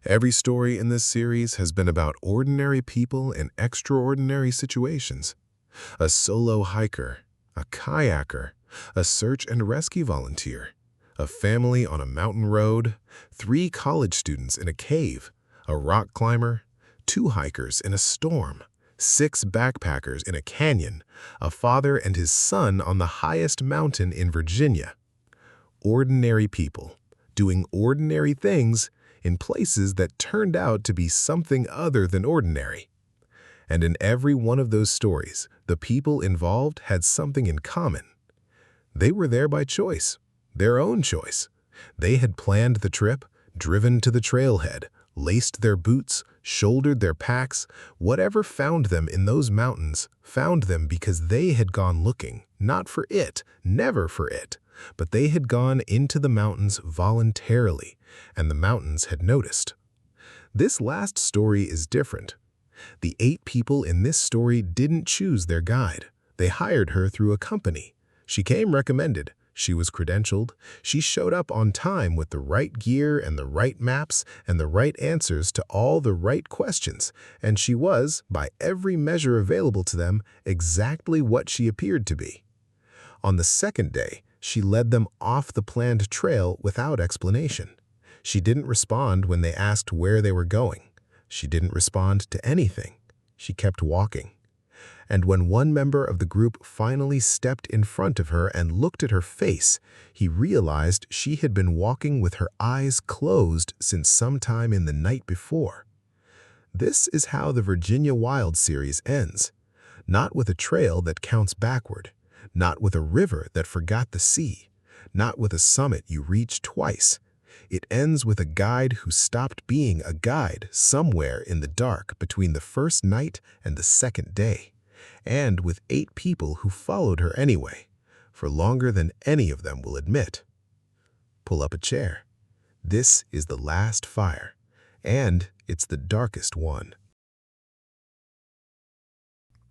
Every story in this series has been about ordinary people in extraordinary situations. A solo hiker, a kayaker, a search and rescue volunteer, a family on a mountain road, 3 college students in a cave, a rock climber, 2 hikers in a storm, 6 backpackers in a canyon, a father and his son on the highest mountain in Virginia. Ordinary people doing ordinary things in places that turned out to be something other than ordinary. And in every one of those stories, the people involved had something in common. They were there by choice, their own choice. They had planned the trip, driven to the trailhead, laced their boots, shouldered their packs. Whatever found them in those mountains found them because they had gone looking, not for it, never for it, but they had gone into the mountains voluntarily, and the mountains had noticed. This last story is different. The 8 people in this story didn't choose their guide. They hired her through a company. She came recommended. She was credentialed. She showed up on time with the right gear and the right maps and the right answers to all the right questions, and she was, by every measure available to them, exactly what she appeared to be. On the second day, she led them off the planned trail without explanation. She didn't respond when they asked where they were going. She didn't respond to anything. She kept walking. And when one member of the group finally stepped in front of her and looked at her face, he realized she had been walking with her eyes closed since sometime in the night before. This is how the Virginia Wild series ends. Not with a trail that counts backward, not with a river that forgot the sea, not with a summit you reached twice. It ends with a guide who stopped being a guide somewhere in the dark between the first night and the second day, and with 8 people who followed her anyway, for longer than any of them will admit. Pull up a chair. This is the last fire, and it's the darkest one.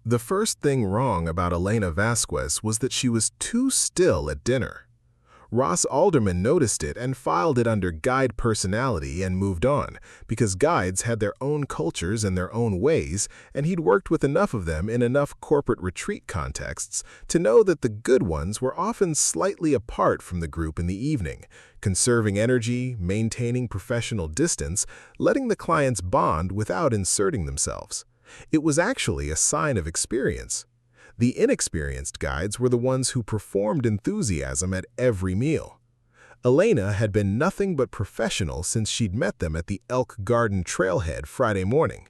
The first thing wrong about Elena Vasquez was that she was too still at dinner. Ross Alderman noticed it and filed it under guide personality and moved on, because guides had their own cultures and their own ways, and he'd worked with enough of them in enough corporate retreat contexts to know that the good ones were often slightly apart from the group in the evening, conserving energy, maintaining professional distance, letting the clients bond without inserting themselves. It was actually a sign of experience. The inexperienced guides were the ones who performed enthusiasm at every meal. Elena had been nothing but professional since she'd met them at the Elk Garden Trailhead Friday morning.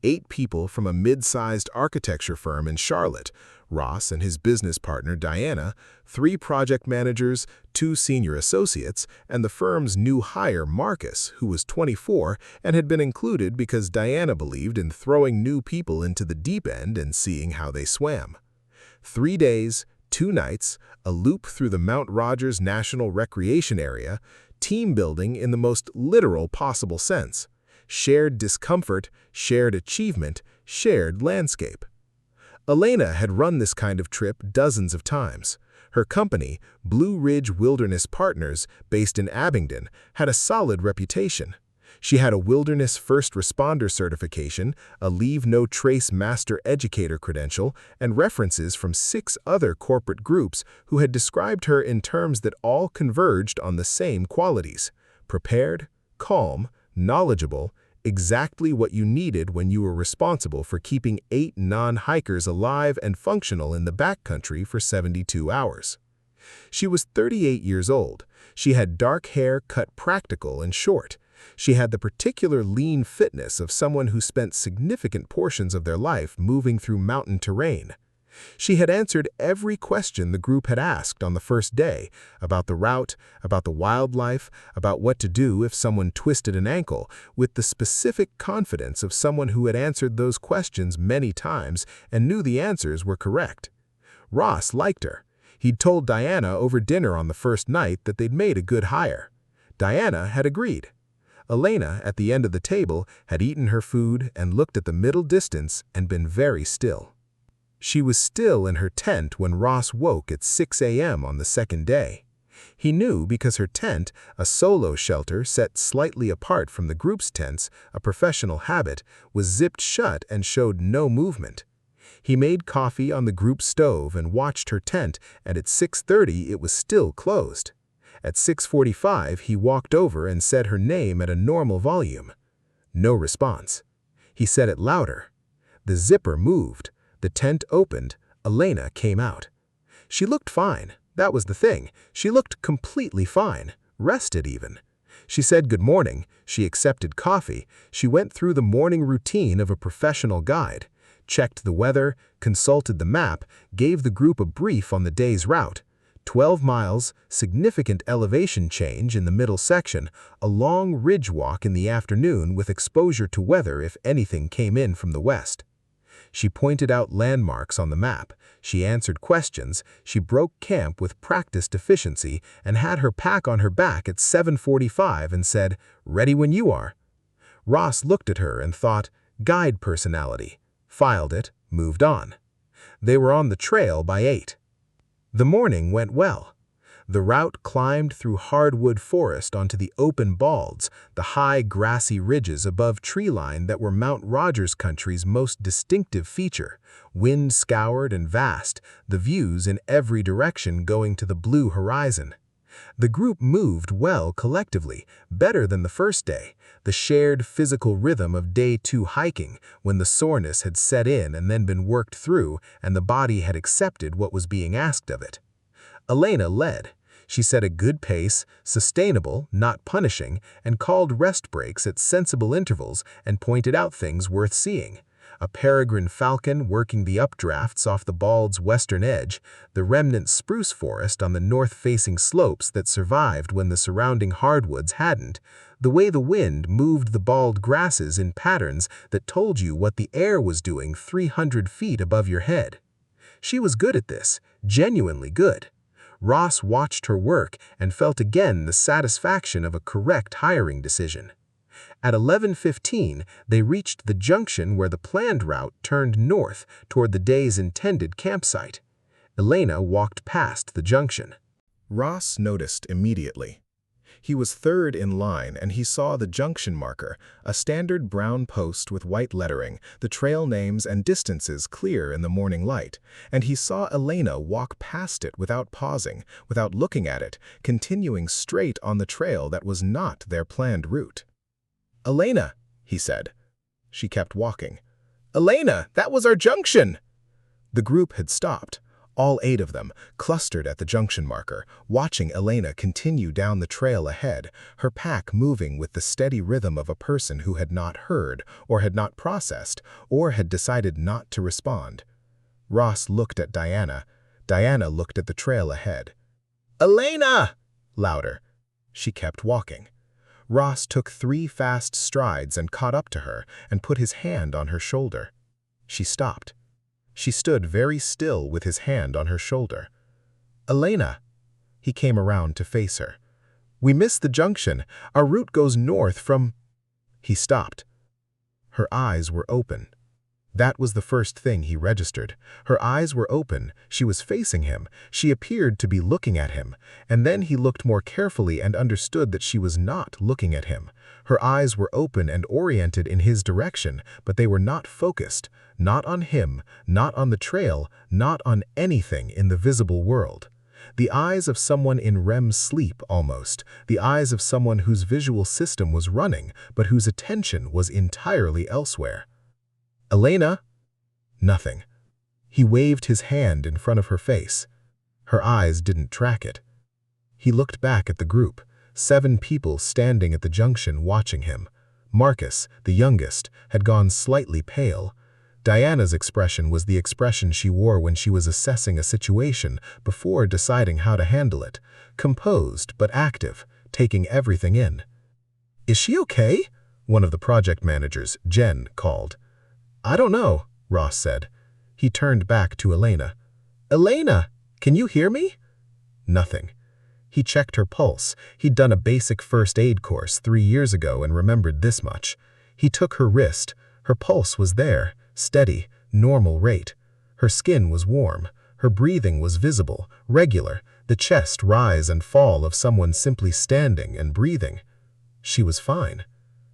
8 people from a mid-sized architecture firm in Charlotte, Ross and his business partner Diana, 3 project managers, 2 senior associates, and the firm's new hire Marcus, who was 24 and had been included because Diana believed in throwing new people into the deep end and seeing how they swam. 3 days, 2 nights, a loop through the Mount Rogers National Recreation Area, team building in the most literal possible sense. Shared discomfort, shared achievement, shared landscape. Elena had run this kind of trip dozens of times. Her company, Blue Ridge Wilderness Partners, based in Abingdon, had a solid reputation. She had a Wilderness First Responder certification, a Leave No Trace Master Educator credential, and references from 6 other corporate groups who had described her in terms that all converged on the same qualities: prepared, calm, knowledgeable, exactly what you needed when you were responsible for keeping 8 non-hikers alive and functional in the backcountry for 72 hours. She was 38 years old. She had dark hair cut practical and short. She had the particular lean fitness of someone who spent significant portions of their life moving through mountain terrain. She had answered every question the group had asked on the first day, about the route, about the wildlife, about what to do if someone twisted an ankle, with the specific confidence of someone who had answered those questions many times and knew the answers were correct. Ross liked her. He'd told Diana over dinner on the first night that they'd made a good hire. Diana had agreed. Elena, at the end of the table, had eaten her food and looked at the middle distance and been very still. She was still in her tent when Ross woke at 6 a.m. on the second day. He knew because her tent, a solo shelter set slightly apart from the group's tents, a professional habit, was zipped shut and showed no movement. He made coffee on the group stove and watched her tent, and at 6:30 it was still closed. At 6:45 he walked over and said her name at a normal volume. No response. He said it louder. The zipper moved. The tent opened. Elena came out. She looked fine. That was the thing. She looked completely fine, rested even. She said good morning. She accepted coffee. She went through the morning routine of a professional guide, checked the weather, consulted the map, gave the group a brief on the day's route. 12 miles, significant elevation change in the middle section, a long ridge walk in the afternoon with exposure to weather if anything came in from the west. She pointed out landmarks on the map. She answered questions. She broke camp with practiced efficiency and had her pack on her back at 7:45 and said, "Ready when you are." Ross looked at her and thought, guide personality, filed it, moved on. They were on the trail by 8. The morning went well. The route climbed through hardwood forest onto the open balds, the high grassy ridges above treeline that were Mount Rogers country's most distinctive feature, wind-scoured and vast, the views in every direction going to the blue horizon. The group moved well collectively, better than the first day, the shared physical rhythm of day 2 hiking, when the soreness had set in and then been worked through and the body had accepted what was being asked of it. Elena led. She set a good pace, sustainable, not punishing, and called rest breaks at sensible intervals and pointed out things worth seeing. A peregrine falcon working the updrafts off the bald's western edge, the remnant spruce forest on the north-facing slopes that survived when the surrounding hardwoods hadn't, the way the wind moved the bald grasses in patterns that told you what the air was doing 300 feet above your head. She was good at this, genuinely good. Ross watched her work and felt again the satisfaction of a correct hiring decision. At 11:15, they reached the junction where the planned route turned north toward the day's intended campsite. Elena walked past the junction. Ross noticed immediately. He was third in line and he saw the junction marker, a standard brown post with white lettering, the trail names and distances clear in the morning light, and he saw Elena walk past it without pausing, without looking at it, continuing straight on the trail that was not their planned route. "Elena," he said. She kept walking. "Elena, that was our junction!" The group had stopped. All 8 of them, clustered at the junction marker, watching Elena continue down the trail ahead, her pack moving with the steady rhythm of a person who had not heard, or had not processed, or had decided not to respond. Ross looked at Diana. Diana looked at the trail ahead. "Elena!" Louder. She kept walking. Ross took 3 fast strides and caught up to her and put his hand on her shoulder. She stopped. She stood very still with his hand on her shoulder. "Elena!" He came around to face her. "We missed the junction. Our route goes north from—" He stopped. Her eyes were open. That was the first thing he registered. Her eyes were open. She was facing him. She appeared to be looking at him. And then he looked more carefully and understood that she was not looking at him. Her eyes were open and oriented in his direction, but they were not focused. Not on him, not on the trail, not on anything in the visible world. The eyes of someone in REM sleep almost, the eyes of someone whose visual system was running, but whose attention was entirely elsewhere. "Elena?" Nothing. He waved his hand in front of her face. Her eyes didn't track it. He looked back at the group, 7 people standing at the junction watching him. Marcus, the youngest, had gone slightly pale. Diana's expression was the expression she wore when she was assessing a situation before deciding how to handle it, composed but active, taking everything in. "Is she okay?" one of the project managers, Jen, called. "I don't know," Ross said. He turned back to Elena. "Elena, can you hear me?" Nothing. He checked her pulse. He'd done a basic first aid course 3 years ago and remembered this much. He took her wrist. Her pulse was there, steady, normal rate. Her skin was warm. Her breathing was visible, regular, the chest rise and fall of someone simply standing and breathing. She was fine.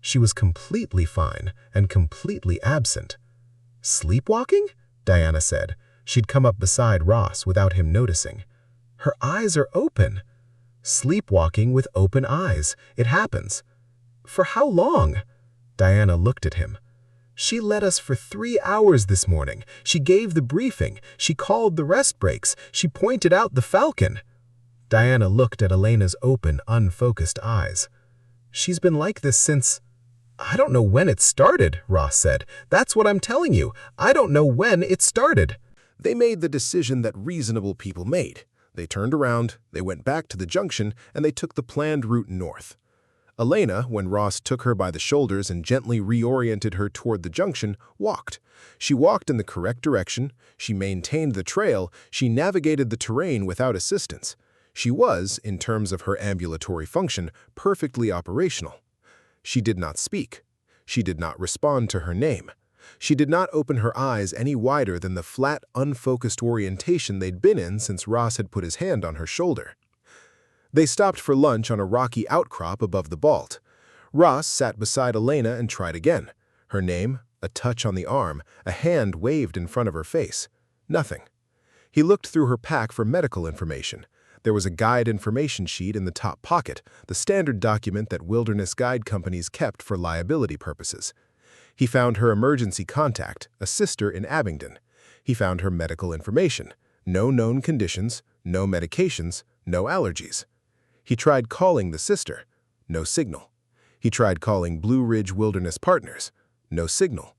She was completely fine and completely absent. "Sleepwalking?" Diana said. She'd come up beside Ross without him noticing. "Her eyes are open." "Sleepwalking with open eyes. It happens." "For how long?" Diana looked at him. "She led us for 3 hours this morning. She gave the briefing. She called the rest breaks. She pointed out the falcon." Diana looked at Elena's open, unfocused eyes. "She's been like this since—" "I don't know when it started," Ross said. "That's what I'm telling you. I don't know when it started." They made the decision that reasonable people made. They turned around, they went back to the junction, and they took the planned route north. Elena, when Ross took her by the shoulders and gently reoriented her toward the junction, walked. She walked in the correct direction, she maintained the trail, she navigated the terrain without assistance. She was, in terms of her ambulatory function, perfectly operational. She did not speak. She did not respond to her name. She did not open her eyes any wider than the flat, unfocused orientation they'd been in since Ross had put his hand on her shoulder. They stopped for lunch on a rocky outcrop above the vault. Ross sat beside Elena and tried again. Her name, a touch on the arm, a hand waved in front of her face. Nothing. He looked through her pack for medical information. There was a guide information sheet in the top pocket, the standard document that wilderness guide companies kept for liability purposes. He found her emergency contact, a sister in Abingdon. He found her medical information. No known conditions, no medications, no allergies. He tried calling the sister. No signal. He tried calling Blue Ridge Wilderness Partners. No signal.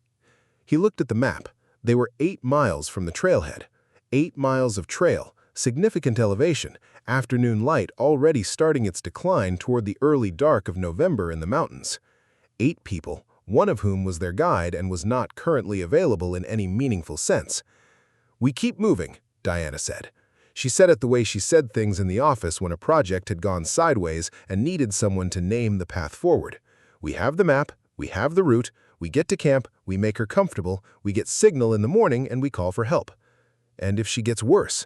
He looked at the map. They were 8 miles from the trailhead. 8 miles of trail, significant elevation, afternoon light already starting its decline toward the early dark of November in the mountains. 8 people, one of whom was their guide and was not currently available in any meaningful sense. "We keep moving," Diana said. She said it the way she said things in the office when a project had gone sideways and needed someone to name the path forward. "We have the map, we have the route, we get to camp, we make her comfortable, we get signal in the morning, and we call for help. And if she gets worse?"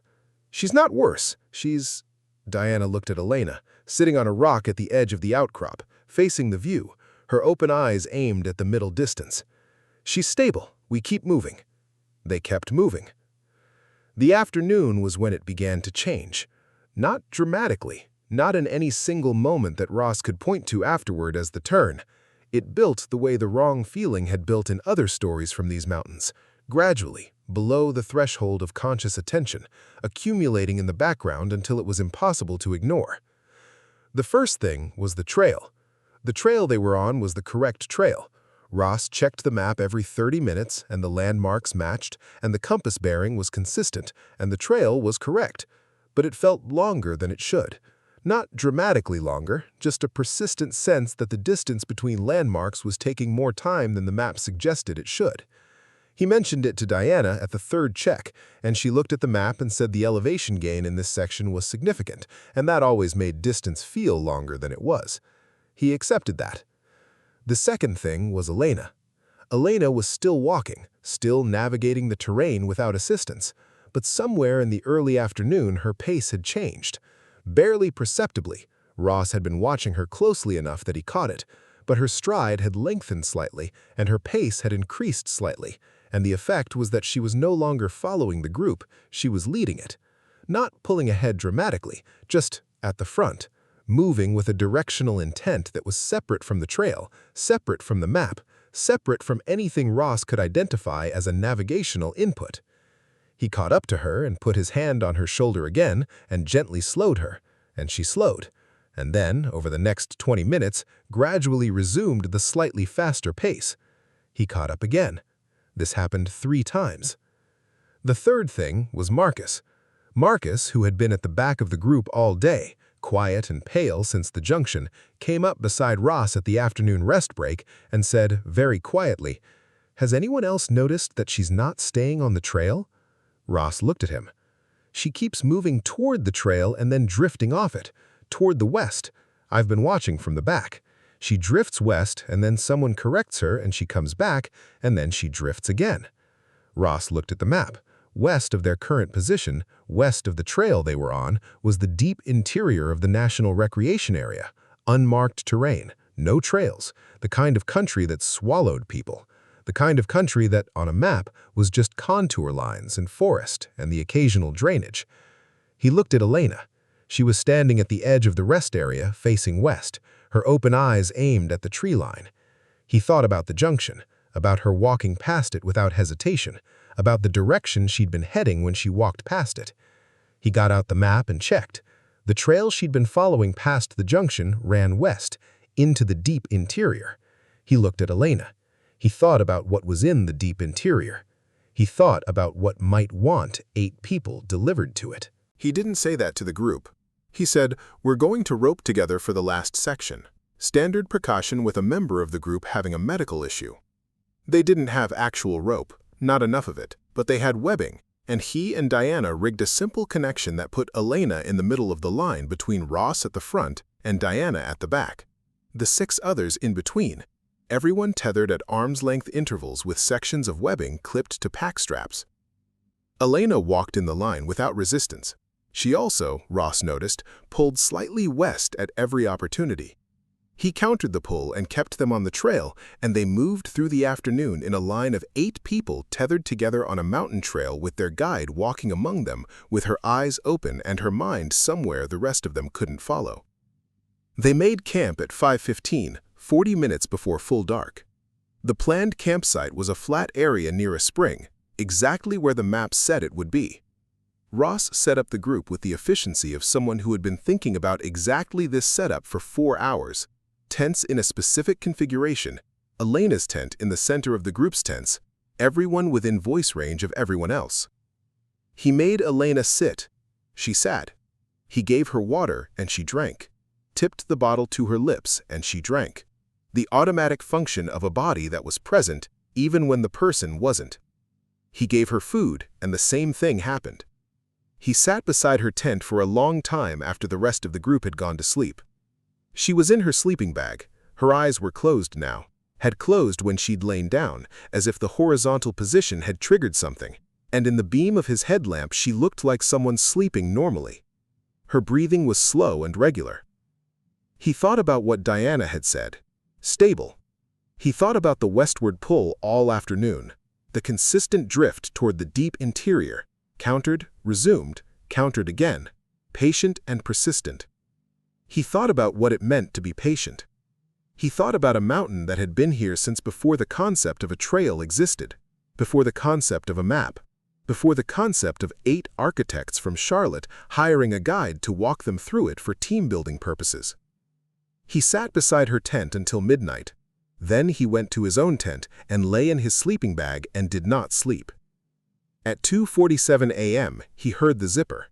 "She's not worse, she's—" Diana looked at Elena, sitting on a rock at the edge of the outcrop, facing the view, her open eyes aimed at the middle distance. "She's stable, we keep moving." They kept moving. The afternoon was when it began to change. Not dramatically, not in any single moment that Ross could point to afterward as the turn. It built the way the wrong feeling had built in other stories from these mountains, gradually, below the threshold of conscious attention, accumulating in the background until it was impossible to ignore. The first thing was the trail. The trail they were on was the correct trail. Ross checked the map every 30 minutes, and the landmarks matched, and the compass bearing was consistent, and the trail was correct. But it felt longer than it should. Not dramatically longer, just a persistent sense that the distance between landmarks was taking more time than the map suggested it should. He mentioned it to Diana at the 3rd check, and she looked at the map and said the elevation gain in this section was significant, and that always made distance feel longer than it was. He accepted that. The second thing was Elena. Elena was still walking, still navigating the terrain without assistance, but somewhere in the early afternoon her pace had changed. Barely perceptibly, Ross had been watching her closely enough that he caught it, but her stride had lengthened slightly and her pace had increased slightly, and the effect was that she was no longer following the group, she was leading it. Not pulling ahead dramatically, just at the front, moving with a directional intent that was separate from the trail, separate from the map, separate from anything Ross could identify as a navigational input. He caught up to her and put his hand on her shoulder again and gently slowed her, and she slowed, and then, over the next 20 minutes, gradually resumed the slightly faster pace. He caught up again. This happened 3 times. The third thing was Marcus. Marcus, who had been at the back of the group all day, quiet and pale since the junction, came up beside Ross at the afternoon rest break and said, very quietly, "Has anyone else noticed that she's not staying on the trail?" Ross looked at him. "She keeps moving toward the trail and then drifting off it, toward the west. I've been watching from the back. She drifts west and then someone corrects her and she comes back and then she drifts again." Ross looked at the map. West of their current position, west of the trail they were on, was the deep interior of the National Recreation Area. Unmarked terrain, no trails, the kind of country that swallowed people. The kind of country that, on a map, was just contour lines and forest and the occasional drainage. He looked at Elena. She was standing at the edge of the rest area, facing west, her open eyes aimed at the tree line. He thought about the junction, about her walking past it without hesitation, about the direction she'd been heading when she walked past it. He got out the map and checked. The trail she'd been following past the junction ran west, into the deep interior. He looked at Elena. He thought about what was in the deep interior. He thought about what might want 8 people delivered to it. He didn't say that to the group. He said, "We're going to rope together for the last section." Standard precaution with a member of the group having a medical issue. They didn't have actual rope, not enough of it, but they had webbing, and he and Diana rigged a simple connection that put Elena in the middle of the line between Ross at the front and Diana at the back. The 6 others in between, everyone tethered at arm's-length intervals with sections of webbing clipped to pack straps. Elena walked in the line without resistance. She also, Ross noticed, pulled slightly west at every opportunity. He countered the pull and kept them on the trail, and they moved through the afternoon in a line of 8 people tethered together on a mountain trail with their guide walking among them with her eyes open and her mind somewhere the rest of them couldn't follow. They made camp at 5:15, 40 minutes before full dark. The planned campsite was a flat area near a spring, exactly where the map said it would be. Ross set up the group with the efficiency of someone who had been thinking about exactly this setup for 4 hours. Tents in a specific configuration, Elena's tent in the center of the group's tents, everyone within voice range of everyone else. He made Elena sit. She sat. He gave her water and she drank, tipped the bottle to her lips and she drank. The automatic function of a body that was present even when the person wasn't. He gave her food and the same thing happened. He sat beside her tent for a long time after the rest of the group had gone to sleep. She was in her sleeping bag. Her eyes were closed now, had closed when she'd lain down, as if the horizontal position had triggered something, and in the beam of his headlamp she looked like someone sleeping normally. Her breathing was slow and regular. He thought about what Diana had said. Stable. He thought about the westward pull all afternoon, the consistent drift toward the deep interior, countered, resumed, countered again, patient and persistent. He thought about what it meant to be patient. He thought about a mountain that had been here since before the concept of a trail existed, before the concept of a map, before the concept of 8 architects from Charlotte hiring a guide to walk them through it for team-building purposes. He sat beside her tent until midnight. Then he went to his own tent and lay in his sleeping bag and did not sleep. At 2:47 a.m., he heard the zipper.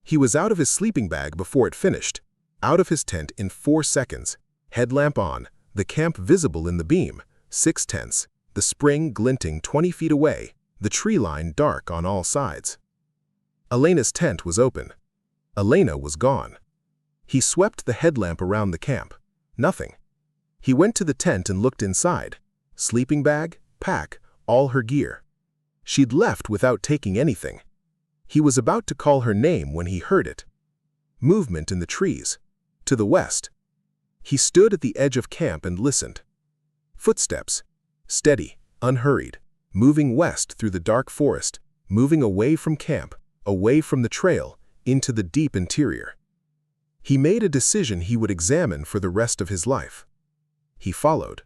He was out of his sleeping bag before it finished, out of his tent in 4 seconds, headlamp on, the camp visible in the beam, 6 tents, the spring glinting 20 feet away, the tree line dark on all sides. Elena's tent was open. Elena was gone. He swept the headlamp around the camp. Nothing. He went to the tent and looked inside. Sleeping bag, pack, all her gear. She'd left without taking anything. He was about to call her name when he heard it. Movement in the trees. To the west. He stood at the edge of camp and listened. Footsteps. Steady, unhurried, moving west through the dark forest, moving away from camp, away from the trail, into the deep interior. He made a decision he would examine for the rest of his life. He followed.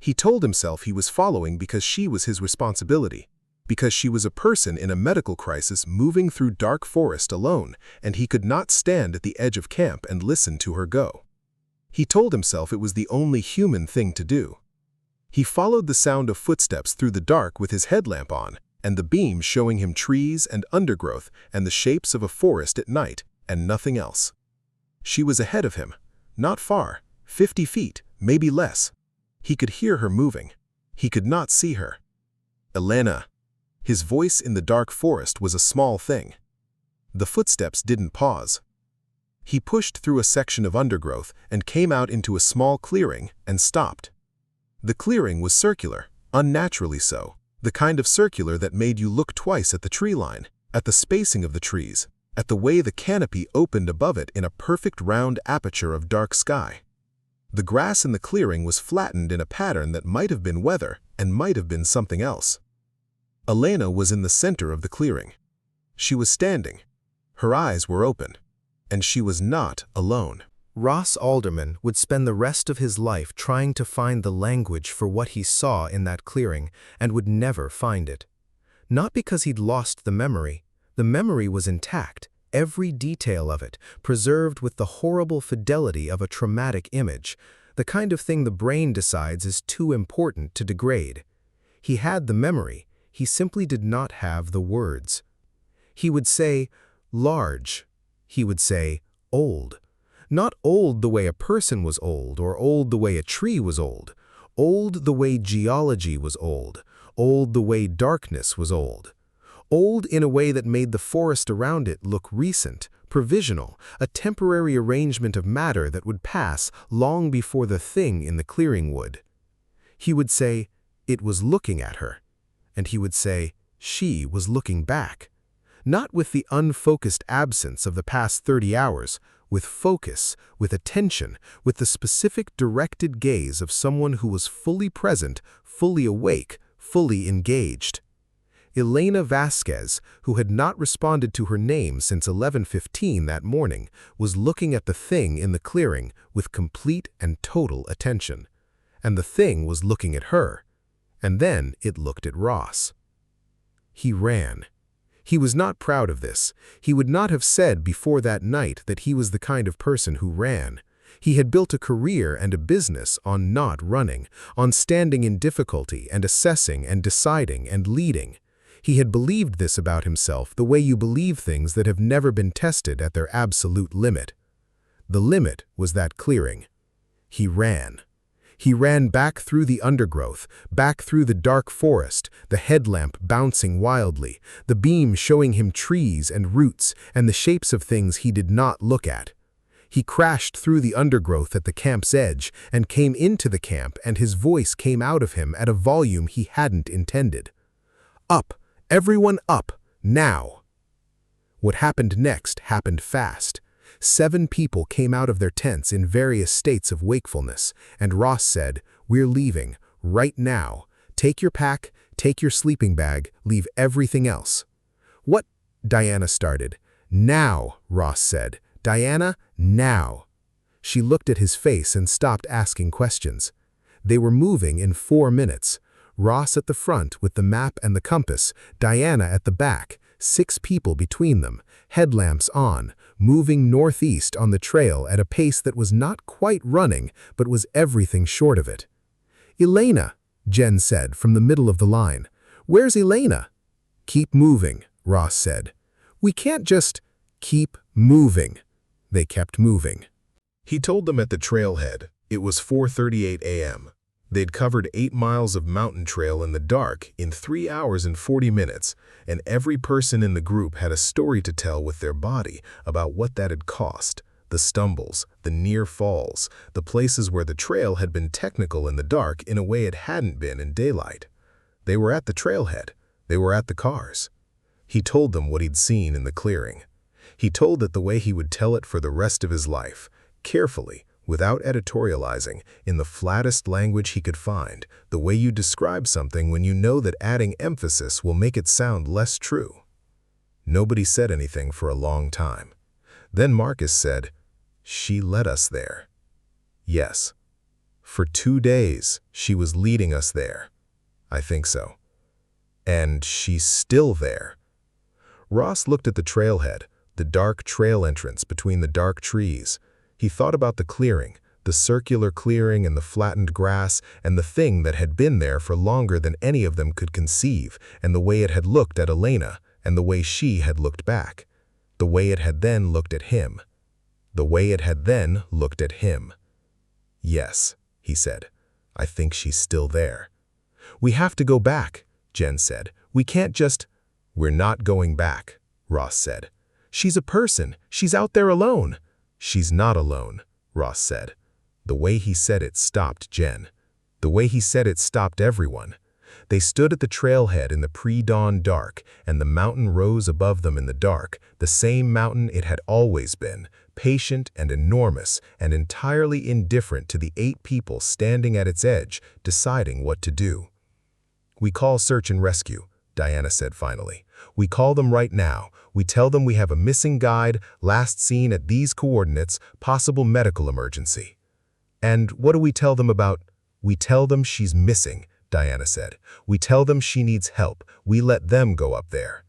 He told himself he was following because she was his responsibility, because she was a person in a medical crisis moving through dark forest alone, and he could not stand at the edge of camp and listen to her go. He told himself it was the only human thing to do. He followed the sound of footsteps through the dark with his headlamp on, and the beam showing him trees and undergrowth and the shapes of a forest at night, and nothing else. She was ahead of him, not far, 50 feet, maybe less. He could hear her moving. He could not see her. Elena. His voice in the dark forest was a small thing. The footsteps didn't pause. He pushed through a section of undergrowth and came out into a small clearing and stopped. The clearing was circular, unnaturally so, The kind of circular that made you look twice at the tree line, at the spacing of the trees, at the way the canopy opened above it in a perfect round aperture of dark sky. The grass in the clearing was flattened in a pattern that might have been weather and might have been something else. Elena was in the center of the clearing. She was standing. Her eyes were open. And she was not alone. Ross Alderman would spend the rest of his life trying to find the language for what he saw in that clearing and would never find it. Not because he'd lost the memory was intact, every detail of it, preserved with the horrible fidelity of a traumatic image, the kind of thing the brain decides is too important to degrade. He had the memory, he simply did not have the words. He would say, large. He would say, old. Not old the way a person was old, or old the way a tree was old the way geology was old the way darkness was old in a way that made the forest around it look recent, provisional, a temporary arrangement of matter that would pass long before the thing in the clearing would. He would say, it was looking at her, and he would say, she was looking back. Not with the unfocused absence of the past 30 hours, with focus, with attention, with the specific directed gaze of someone who was fully present, fully awake, fully engaged. Elena Vasquez, who had not responded to her name since 11:15 that morning, was looking at the thing in the clearing with complete and total attention. And the thing was looking at her. And then it looked at Ross. He ran. He was not proud of this. He would not have said before that night that he was the kind of person who ran. He had built a career and a business on not running, on standing in difficulty and assessing and deciding and leading. He had believed this about himself the way you believe things that have never been tested at their absolute limit. The limit was that clearing. He ran. He ran back through the undergrowth, back through the dark forest, the headlamp bouncing wildly, the beam showing him trees and roots and the shapes of things he did not look at. He crashed through the undergrowth at the camp's edge and came into the camp, and his voice came out of him at a volume he hadn't intended. Up, everyone up, now. What happened next happened fast. 7 people came out of their tents in various states of wakefulness, and Ross said, "We're leaving, right now. Take your pack, take your sleeping bag, leave everything else." "What?" Diana started. "Now," Ross said. "Diana, now." She looked at his face and stopped asking questions. They were moving in 4 minutes. Ross at the front with the map and the compass, Diana at the back, 6 people between them, headlamps on, moving northeast on the trail at a pace that was not quite running, but was everything short of it. "Elena," Jen said from the middle of the line. "Where's Elena?" "Keep moving," Ross said. "We can't just keep moving." They kept moving. He told them at the trailhead. It was 4:38 a.m. They'd covered 8 miles of mountain trail in the dark in 3 hours and 40 minutes, and every person in the group had a story to tell with their body about what that had cost, the stumbles, the near falls, the places where the trail had been technical in the dark in a way it hadn't been in daylight. They were at the trailhead. They were at the cars. He told them what he'd seen in the clearing. He told it the way he would tell it for the rest of his life, carefully, without editorializing, in the flattest language he could find, the way you describe something when you know that adding emphasis will make it sound less true. Nobody said anything for a long time. Then Marcus said, "She led us there." "Yes. For 2 days, she was leading us there." "I think so." "And she's still there." Ross looked at the trailhead, the dark trail entrance between the dark trees. He thought about the clearing, the circular clearing and the flattened grass, and the thing that had been there for longer than any of them could conceive, and the way it had looked at Elena, and the way she had looked back, the way it had then looked at him, the way it had then looked at him. "Yes," he said, "I think she's still there." "We have to go back," Jen said. "We can't just—" "We're not going back," Ross said. "She's a person. She's out there alone." "She's not alone," Ross said. The way he said it stopped Jen. The way he said it stopped everyone. They stood at the trailhead in the pre-dawn dark, and the mountain rose above them in the dark, the same mountain it had always been, patient and enormous and entirely indifferent to the 8 people standing at its edge, deciding what to do. "We call search and rescue," Diana said finally. "We call them right now. We tell them we have a missing guide, last seen at these coordinates, possible medical emergency." "And what do we tell them about?" "We tell them she's missing," Diana said. "We tell them she needs help. We let them go up there."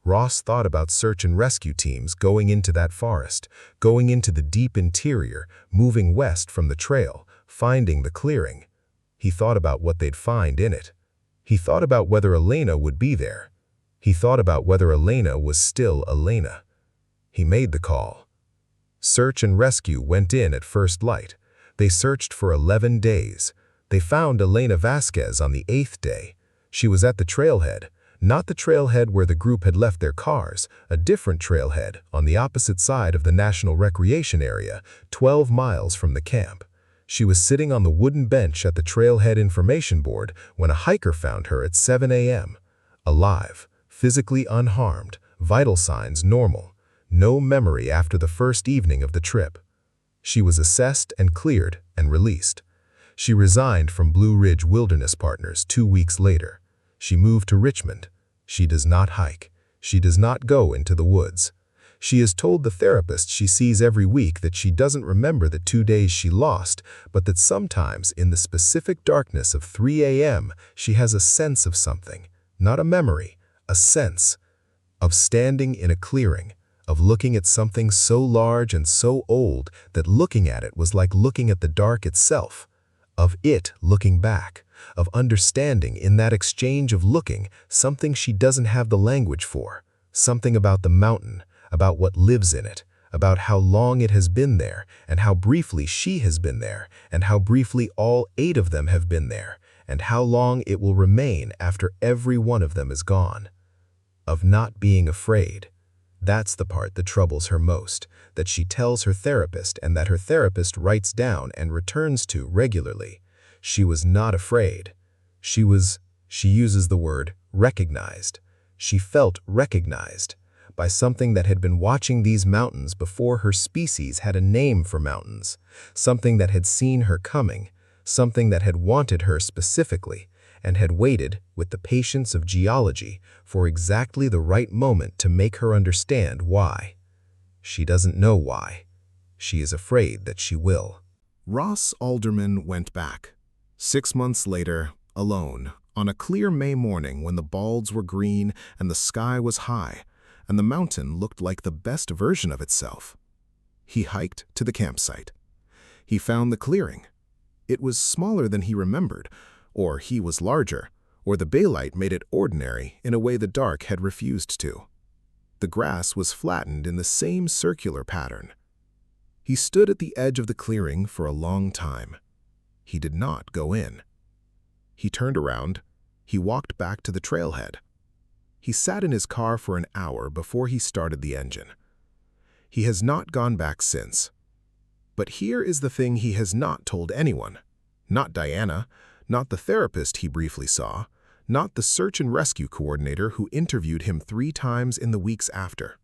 Ross thought about search and rescue teams going into that forest, going into the deep interior, moving west from the trail, finding the clearing. He thought about what they'd find in it. He thought about whether Elena would be there. He thought about whether Elena was still Elena. He made the call. Search and rescue went in at first light. They searched for 11 days. They found Elena Vasquez on the 8th day. She was at the trailhead, not the trailhead where the group had left their cars, a different trailhead on the opposite side of the National Recreation Area, 12 miles from the camp. She was sitting on the wooden bench at the trailhead information board when a hiker found her at 7 a.m. Alive, physically unharmed, vital signs normal, no memory after the first evening of the trip. She was assessed and cleared and released. She resigned from Blue Ridge Wilderness Partners 2 weeks later. She moved to Richmond. She does not hike. She does not go into the woods. She has told the therapist she sees every week that she doesn't remember the 2 days she lost, but that sometimes in the specific darkness of 3 a.m. she has a sense of something, not a memory, a sense of standing in a clearing, of looking at something so large and so old that looking at it was like looking at the dark itself, of it looking back, of understanding in that exchange of looking something she doesn't have the language for, something about the mountain, about what lives in it, about how long it has been there, and how briefly she has been there, and how briefly all 8 of them have been there, and how long it will remain after every one of them is gone. Of not being afraid. That's the part that troubles her most, that she tells her therapist and that her therapist writes down and returns to regularly. She was not afraid. She uses the word recognized. She felt recognized by something that had been watching these mountains before her species had a name for mountains, something that had seen her coming, something that had wanted her specifically, and had waited, with the patience of geology, for exactly the right moment to make her understand why. She doesn't know why. She is afraid that she will. Ross Alderman went back. 6 months later, alone, on a clear May morning when the balds were green and the sky was high, and the mountain looked like the best version of itself. He hiked to the campsite. He found the clearing. It was smaller than he remembered, or he was larger, or the daylight made it ordinary in a way the dark had refused to. The grass was flattened in the same circular pattern. He stood at the edge of the clearing for a long time. He did not go in. He turned around. He walked back to the trailhead. He sat in his car for an hour before he started the engine. He has not gone back since. But here is the thing he has not told anyone. Not Diana, not the therapist he briefly saw, not the search and rescue coordinator who interviewed him 3 times in the weeks after.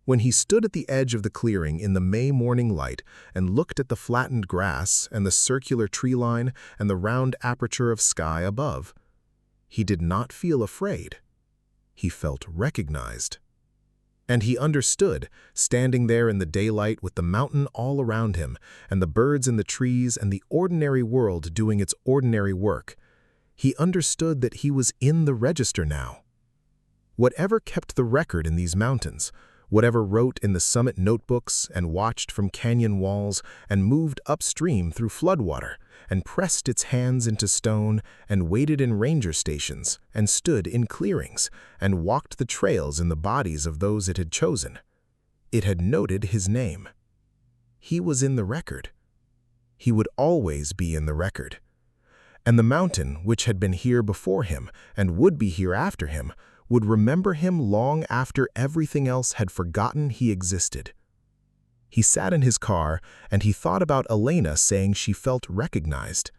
When he stood at the edge of the clearing in the May morning light and looked at the flattened grass and the circular tree line and the round aperture of sky above, he did not feel afraid. He felt recognized. And he understood, standing there in the daylight with the mountain all around him and the birds in the trees and the ordinary world doing its ordinary work, he understood that he was in the register now. Whatever kept the record in these mountains, whatever wrote in the summit notebooks and watched from canyon walls and moved upstream through floodwater and pressed its hands into stone and waited in ranger stations and stood in clearings and walked the trails in the bodies of those it had chosen. It had noted his name. He was in the record. He would always be in the record. And the mountain, which had been here before him and would be here after him, would remember him long after everything else had forgotten he existed. He sat in his car and he thought about Elena saying she felt recognized.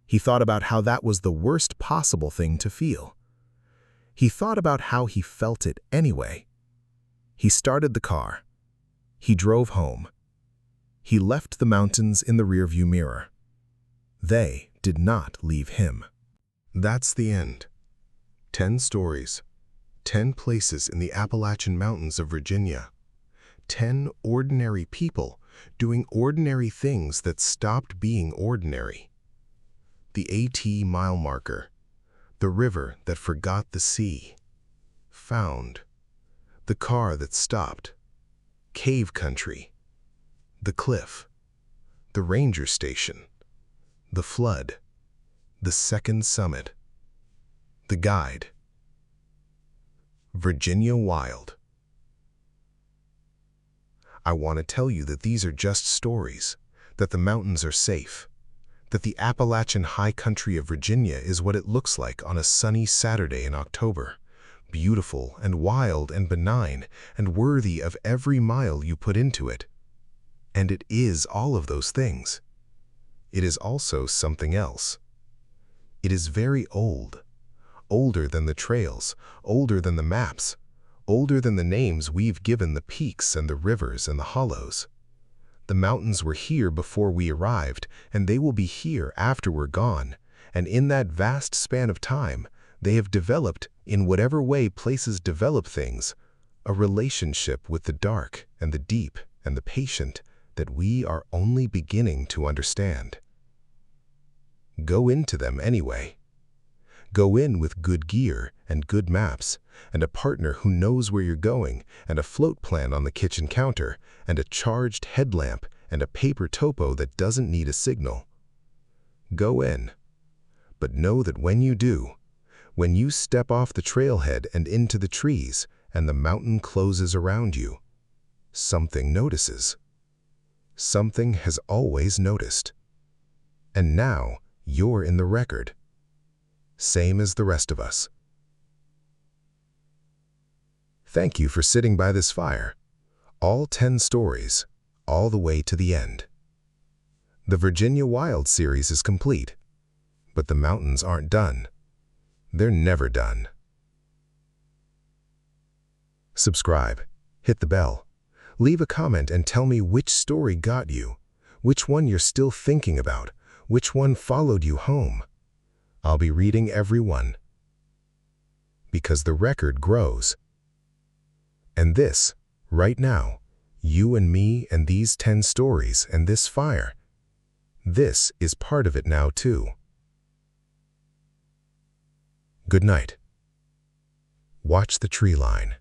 He thought about how that was the worst possible thing to feel. He thought about how he felt it anyway. He started the car. He drove home. He left the mountains in the rearview mirror. They did not leave him. That's the end. 10 stories. 10 places in the Appalachian Mountains of Virginia. 10 ordinary people doing ordinary things that stopped being ordinary. The AT mile marker. The river that forgot the sea. Found. The car that stopped. Cave country. The cliff. The ranger station. The flood. The second summit. The guide. Virginia Wild. I want to tell you that these are just stories, that the mountains are safe, that the Appalachian high country of Virginia is what it looks like on a sunny Saturday in October, beautiful and wild and benign and worthy of every mile you put into it. And it is all of those things. It is also something else. It is very old, older than the trails, older than the maps, older than the names we've given the peaks and the rivers and the hollows. The mountains were here before we arrived, and they will be here after we're gone, and in that vast span of time, they have developed, in whatever way places develop things, a relationship with the dark and the deep and the patient that we are only beginning to understand. Go into them anyway. Go in with good gear and good maps, and a partner who knows where you're going, and a float plan on the kitchen counter, and a charged headlamp, and a paper topo that doesn't need a signal. Go in. But know that when you do, when you step off the trailhead and into the trees, and the mountain closes around you, something notices. Something has always noticed. And now you're in the record. Same as the rest of us. Thank you for sitting by this fire. All 10 stories, all the way to the end. The Virginia Wild series is complete, but the mountains aren't done. They're never done. Subscribe, hit the bell, leave a comment and tell me which story got you, which one you're still thinking about, which one followed you home. I'll be reading every one. Because the record grows. And this, right now, you and me and these 10 stories and this fire, this is part of it now too. Good night. Watch the tree line.